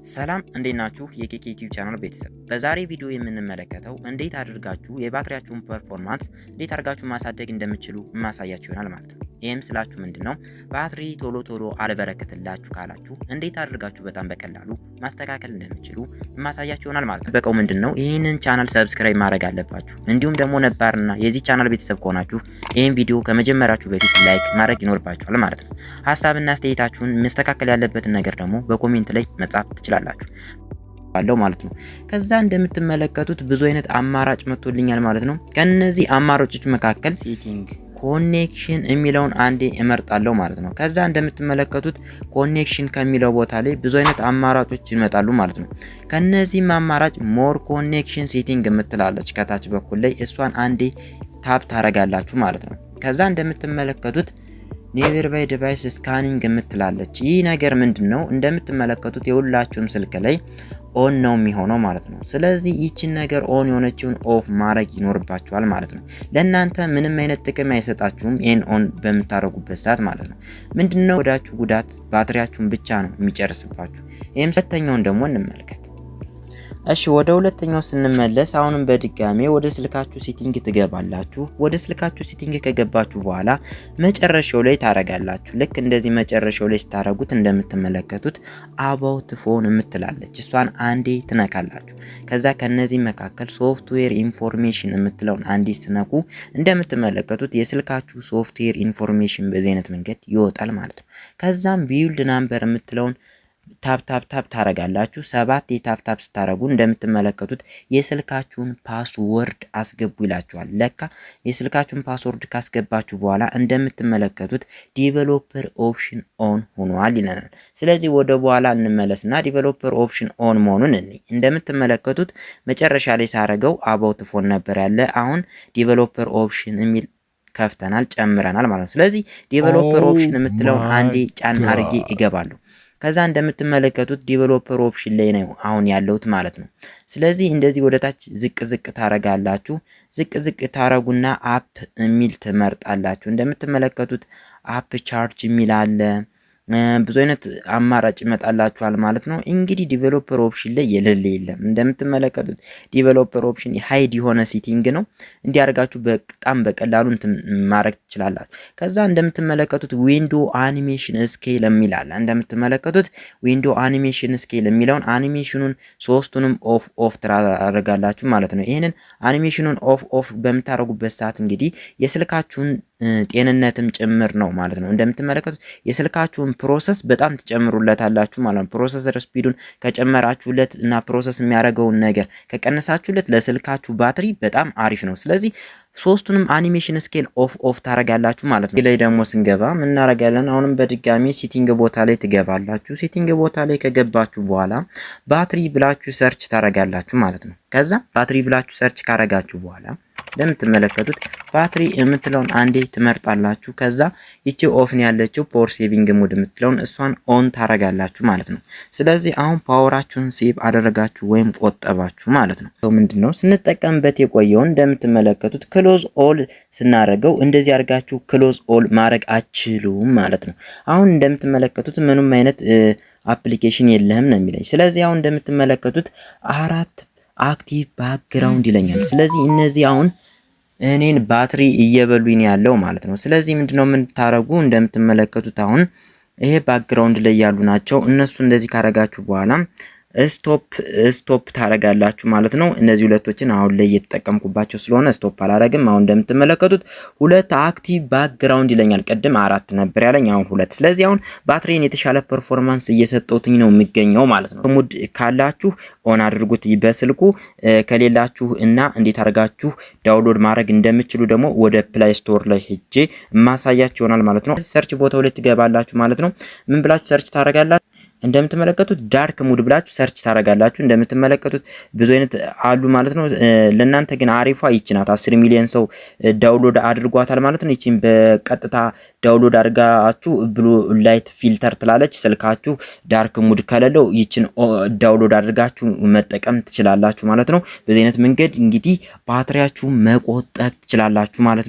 ሰላም እንዴት ናችሁ? የኬኬ ዩቲዩብ ቻናል ቤተሰብ፣ በዛሬ ቪዲዮ የምንመለከተው እንዴት አድርጋችሁ የባትሪያችሁን ፐርፎርማንስ እንዴት አድርጋችሁ ማሳደግ እንደምትችሉ ማሳያችሁ ይሆናል ማለት ነው። ይህም ስላችሁ ምንድነው ባትሪ ቶሎ አልበረከትላችሁ ካላችሁ እንዴት አድርጋችሁ በጣም በቀላሉ ማስተካከል እንደምትችሉ ማሳያችሁ ይሆናል ማለት ነው። በቀው ምንድነው ይህንን ቻናል ሰብስክራይብ ማድረግ አለባችሁ። እንዲሁም ደግሞ ነባርና የዚህ ቻናል ቤተሰብ ከሆናችሁ ይህን ቪዲዮ ከመጀመራችሁ በፊት ላይክ ማድረግ ይኖርባችኋል ማለት ነው። ሀሳብና አስተያየታችሁን መስተካከል ያለበትን ነገር ደግሞ በኮሜንት ላይ መጻፍ ትችላላችሁ አለው ማለት ነው። ከዛ እንደምትመለከቱት ብዙ አይነት አማራጭ መጥቶልኛል ማለት ነው። ከነዚህ አማራጮች መካከል ሴቲንግ ኮኔክሽን የሚለውን አንዴ እመርጣለሁ ማለት ነው። ከዛ እንደምትመለከቱት ኮኔክሽን ከሚለው ቦታ ላይ ብዙ አይነት አማራጮች ይመጣሉ ማለት ነው። ከነዚህም አማራጭ ሞር ኮኔክሽን ሴቲንግ የምትላለች ከታች በኩል ላይ እሷን አንዴ ታፕ ታረጋላችሁ ማለት ነው። ከዛ እንደምትመለከቱት ኔቨር ባይ ዲቫይስ ስካኒንግ የምትላለች ይህ ነገር ምንድነው? እንደምትመለከቱት የሁላችሁም ስልክ ላይ ኦን ነው የሚሆነው ማለት ነው። ስለዚህ ይቺን ነገር ኦን የሆነችውን ኦፍ ማድረግ ይኖርባችኋል ማለት ነው። ለእናንተ ምንም አይነት ጥቅም አይሰጣችሁም ይሄን ኦን በምታደርጉበት ሰዓት ማለት ነው። ምንድነው ወዳችሁ ጉዳት ባትሪያችሁን ብቻ ነው የሚጨርስባችሁ። ይሄም ሁለተኛውን ደግሞ እንመልከት። እሺ ወደ ሁለተኛው ስንመለስ አሁንም በድጋሜ ወደ ስልካችሁ ሴቲንግ ትገባላችሁ። ወደ ስልካችሁ ሴቲንግ ከገባችሁ በኋላ መጨረሻው ላይ ታረጋላችሁ። ልክ እንደዚህ መጨረሻው ላይ ስታረጉት እንደምትመለከቱት አባውት ፎን የምትላለች እሷን አንዴ ትነካላችሁ። ከዛ ከነዚህ መካከል ሶፍትዌር ኢንፎርሜሽን የምትለውን አንዴ ስትነኩ እንደምትመለከቱት የስልካችሁ ሶፍትዌር ኢንፎርሜሽን በዚህ አይነት መንገድ ይወጣል ማለት ነው። ከዛም ቢልድ ናምበር የምትለውን ታፕ ታረጋላችሁ። 7 የታፕ ስታረጉ እንደምትመለከቱት የስልካችሁን ፓስወርድ አስገቡ ይላችኋል። ለካ የስልካችሁን ፓስወርድ ካስገባችሁ በኋላ እንደምትመለከቱት ዲቨሎፐር ኦፕሽን ኦን ሆኗል ይለናል። ስለዚህ ወደ በኋላ እንመለስና ዲቨሎፐር ኦፕሽን ኦን መሆኑን እንደምትመለከቱት መጨረሻ ላይ ሳረገው አባውት ፎን ነበር ያለ። አሁን ዲቨሎፐር ኦፕሽን የሚል ከፍተናል ጨምረናል ማለት ነው። ስለዚህ ዲቨሎፐር ኦፕሽን የምትለውን አንዴ ጫን አድርጌ ይገባሉ። ከዛ እንደምትመለከቱት ዲቨሎፐር ኦፕሽን ላይ ነው አሁን ያለውት ማለት ነው። ስለዚህ እንደዚህ ወደታች ዝቅ ታረጋላችሁ። ዝቅ ታረጉና አፕ የሚል ትመርጣላችሁ። እንደምትመለከቱት አፕ ቻርጅ የሚል አለ። ብዙ አይነት አማራጭ ይመጣላችኋል ማለት ነው። እንግዲህ ዲቨሎፐር ኦፕሽን ላይ የሌለ የለም። እንደምትመለከቱት ዲቨሎፐር ኦፕሽን ሃይድ የሆነ ሴቲንግ ነው። እንዲያርጋችሁ በጣም በቀላሉ ማድረግ ትችላላችሁ። ከዛ እንደምትመለከቱት ዊንዶ አኒሜሽን ስኬል የሚል አለ። እንደምትመለከቱት ዊንዶ አኒሜሽን ስኬል የሚለውን አኒሜሽኑን ሶስቱንም ኦፍ ታደርጋላችሁ ማለት ነው። ይሄንን አኒሜሽኑን ኦፍ በምታደርጉበት ሰዓት እንግዲህ የስልካችሁን ጤንነትም ጭምር ነው ማለት ነው። እንደምትመለከቱት የስልካችሁን ፕሮሰስ በጣም ትጨምሩለታላችሁ ማለት ነው። ፕሮሰሰር ስፒዱን ከጨመራችሁለት እና ፕሮሰስ የሚያደርገውን ነገር ከቀነሳችሁለት ለስልካችሁ ባትሪ በጣም አሪፍ ነው። ስለዚህ ሶስቱንም አኒሜሽን ስኬል ኦፍ ታረጋላችሁ ማለት ነው። ላይ ደግሞ ስንገባ ምን እናረጋለን? አሁንም በድጋሚ ሴቲንግ ቦታ ላይ ትገባላችሁ። ሴቲንግ ቦታ ላይ ከገባችሁ በኋላ ባትሪ ብላችሁ ሰርች ታረጋላችሁ ማለት ነው። ከዛ ባትሪ ብላችሁ ሰርች ካረጋችሁ በኋላ እንደምትመለከቱት ባትሪ የምትለውን አንዴ ትመርጣላችሁ። ከዛ ይቺ ኦፍ ነው ያለችው ፓወር ሴቪንግ ሞድ የምትለውን እሷን ኦን ታረጋላችሁ ማለት ነው። ስለዚህ አሁን ፓወራችሁን ሴቭ አደረጋችሁ ወይም ቆጠባችሁ ማለት ነው። ምንድነው ስንጠቀምበት የቆየውን እንደምትመለከቱት ክሎዝ ኦል ስናረገው እንደዚህ አድርጋችሁ ክሎዝ ኦል ማድረግ አችሉም ማለት ነው። አሁን እንደምትመለከቱት ምንም አይነት አፕሊኬሽን የለህም ነው የሚለኝ። ስለዚህ አሁን እንደምትመለከቱት 4 አክቲቭ ባክግራውንድ ይለኛል። ስለዚህ እነዚህ አሁን እኔን ባትሪ እየበሉኝ ያለው ማለት ነው። ስለዚህ ምንድነው የምታረጉ? እንደምትመለከቱት አሁን ይሄ ባክግራውንድ ላይ ያሉ ናቸው። እነሱ እንደዚህ ካረጋችሁ በኋላ ስቶፕ ታረጋላችሁ ማለት ነው። እነዚህ ሁለቶችን አሁን ላይ እየተጠቀምኩባቸው ስለሆነ ስቶፕ አላረግም። አሁን እንደምትመለከቱት 2 አክቲቭ ባክግራውንድ ይለኛል። ቀደም 4 ነበር ያለኝ አሁን 2። ስለዚህ አሁን ባትሪን የተሻለ ፐርፎርማንስ እየሰጠውትኝ ነው የሚገኘው ማለት ነው። ሙድ ካላችሁ ኦን አድርጉት በስልኩ፣ ከሌላችሁ እና እንዴት አድርጋችሁ ዳውንሎድ ማድረግ እንደምትችሉ ደግሞ ወደ ፕላይ ስቶር ላይ ሄጄ ማሳያችሁ ይሆናል ማለት ነው። ሰርች ቦታው ላይ ትገባላችሁ ማለት ነው። ምን ብላችሁ ሰርች ታረጋላችሁ? እንደምትመለከቱት ዳርክ ሙድ ብላችሁ ሰርች ታረጋላችሁ። እንደምትመለከቱት ብዙ አይነት አሉ ማለት ነው። ለእናንተ ግን አሪፏ ይችናት 10 ሚሊዮን ሰው ዳውንሎድ አድርጓታል ማለት ነው። ይቺን በቀጥታ ዳውንሎድ አድርጋችሁ ብሉ ላይት ፊልተር ትላለች። ስልካችሁ ዳርክ ሙድ ከሌለው ይችን ዳውንሎድ አድርጋችሁ መጠቀም ትችላላችሁ ማለት ነው። በዚህ አይነት መንገድ እንግዲህ ባትሪያችሁ መቆጠብ ትችላላችሁ ማለት